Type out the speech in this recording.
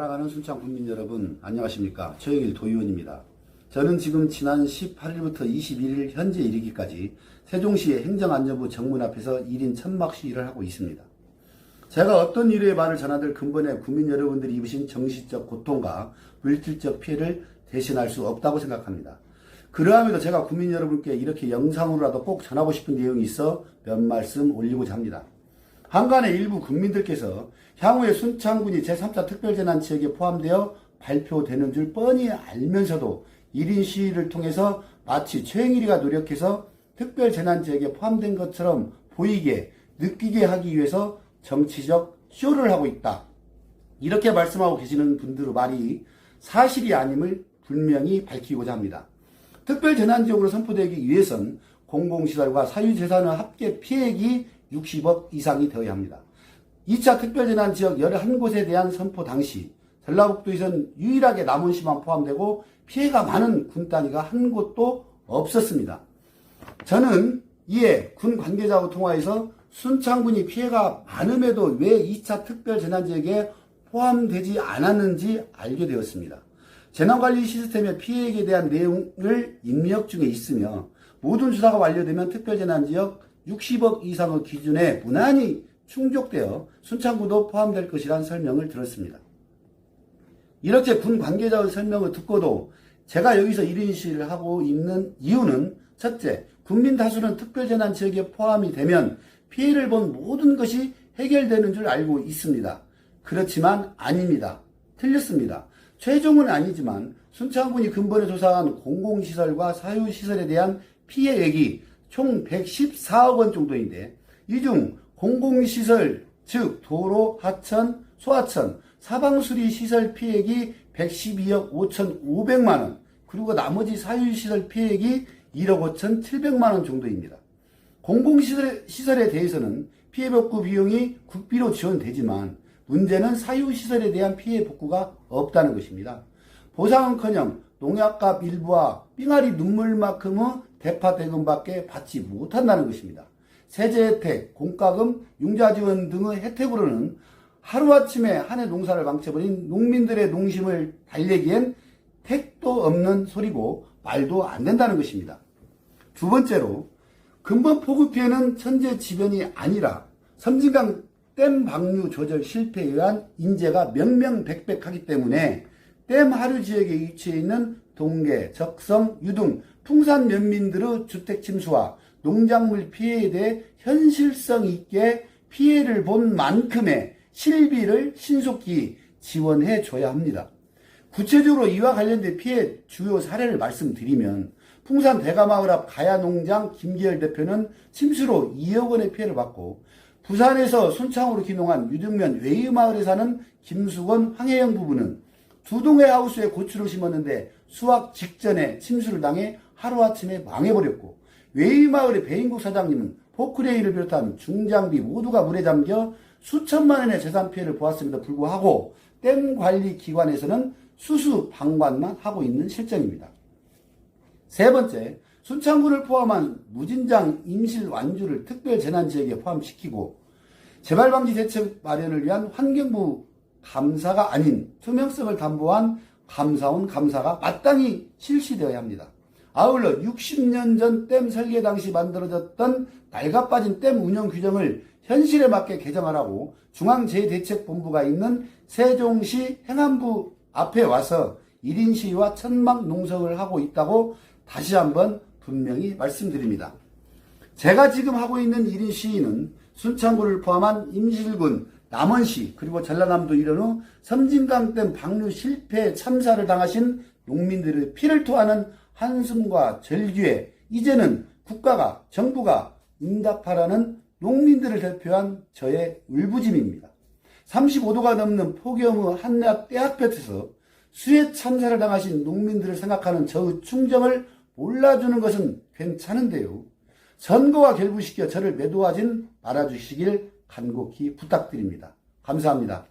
사랑하는 순창 국민 여러분, 안녕하십니까. 최영일 도의원입니다. 저는 지금 지난 18일부터 21일 현재 이르기까지 세종시의 행정안전부 정문 앞에서 1인 천막 시위를 하고 있습니다. 제가 어떤 이유의 말을 전하들 근본에 국민 여러분들이 입으신 정신적 고통과 물질적 피해를 대신할 수 없다고 생각합니다. 그러함에도 제가 국민 여러분께 이렇게 영상으로라도 꼭 전하고 싶은 내용이 있어 몇 말씀 올리고자 합니다. 한간에 일부 국민들께서 향후에 순창군이 제3차 특별재난지역에 포함되어 발표되는 줄 뻔히 알면서도 1인 시위를 통해서 마치 최영일이가 노력해서 특별재난지역에 포함된 것처럼 보이게 느끼게 하기 위해서 정치적 쇼를 하고 있다. 이렇게 말씀하고 계시는 분들의 말이 사실이 아님을 분명히 밝히고자 합니다. 특별재난지역으로 선포되기 위해선 공공시설과 사유재산의 합계 피해액이 60억 이상이 되어야 합니다. 2차 특별재난지역 11곳에 대한 선포 당시 전라북도에선 유일하게 남원시만 포함되고 피해가 많은 군 단위가 한 곳도 없었습니다. 저는 이에 군 관계자와 통화해서 순창군이 피해가 많음에도 왜 2차 특별재난지역에 포함되지 않았는지 알게 되었습니다. 재난관리 시스템의 피해액에 대한 내용을 입력 중에 있으며 모든 수사가 완료되면 특별재난지역 60억 이상의 기준에 무난히 충족되어 순창군도 포함될 것이라는 설명을 들었습니다. 이렇게 군 관계자의 설명을 듣고도 제가 여기서 1인 시위를 하고 있는 이유는 첫째, 국민 다수는 특별재난지역에 포함이 되면 피해를 본 모든 것이 해결되는 줄 알고 있습니다. 그렇지만 아닙니다. 틀렸습니다. 최종은 아니지만 순창군이 근본에 조사한 공공시설과 사유시설에 대한 피해액이 총 114억 원 정도인데 이 중 공공시설, 즉 도로, 하천, 소하천, 사방수리 시설 피해액이 112억 5,500만 원, 그리고 나머지 사유시설 피해액이 1억 5,700만 원 정도입니다. 공공시설에 대해서는 피해 복구 비용이 국비로 지원되지만 문제는 사유시설에 대한 피해 복구가 없다는 것입니다. 보상은커녕 농약값 일부와 삥아리 눈물만큼의 대파 대금밖에 받지 못한다는 것입니다. 세제 혜택, 공과금, 융자 지원 등의 혜택으로는 하루아침에 한 해 농사를 망쳐버린 농민들의 농심을 달래기엔 택도 없는 소리고 말도 안 된다는 것입니다. 두 번째로 근본 폭우 피해는 천재지변이 아니라 섬진강 댐 방류 조절 실패에 의한 인재가 명명백백하기 때문에 댐 하류 지역에 위치해 있는 동계, 적성, 유등, 풍산 면민들의 주택 침수와 농작물 피해에 대해 현실성 있게 피해를 본 만큼의 실비를 신속히 지원해 줘야 합니다. 구체적으로 이와 관련된 피해 주요 사례를 말씀드리면 풍산 대가마을 앞 가야농장 김기열 대표는 침수로 2억 원의 피해를 받고 부산에서 순창으로 기농한 유등면 외유마을에 사는 김수건, 황혜영 부부는 두 동의 하우스에 고추를 심었는데 수확 직전에 침수를 당해 하루아침에 망해버렸고 외유마을의 배인국 사장님은 포크레인을 비롯한 중장비 모두가 물에 잠겨 수천만 원의 재산 피해를 보았음에도 불구하고 댐 관리 기관에서는 수수 방관만 하고 있는 실정입니다. 세 번째, 순창군을 포함한 무진장 임실 완주를 특별재난지역에 포함시키고 재발방지 대책 마련을 위한 환경부 감사가 아닌 투명성을 담보한 감사원 감사가 마땅히 실시되어야 합니다. 아울러 60년 전 댐 설계 당시 만들어졌던 낡아빠진 댐 운영 규정을 현실에 맞게 개정하라고 중앙재해대책본부가 있는 세종시 행안부 앞에 와서 1인 시위와 천막 농성을 하고 있다고 다시 한번 분명히 말씀드립니다. 제가 지금 하고 있는 1인 시위는 순창군을 포함한 임실군, 남원시 그리고 전라남도 일원의 섬진강댐 방류 실패 참사를 당하신 농민들의 피를 토하는 한숨과 절규에 이제는 국가가, 정부가 응답하라는 농민들을 대표한 저의 울부짐입니다. 35도가 넘는 폭염의 한낮 떼학볕에서 수해 참사를 당하신 농민들을 생각하는 저의 충정을 몰라주는 것은 괜찮은데요. 선거와 결부시켜 저를 매도하진 말아주시길 간곡히 부탁드립니다. 감사합니다.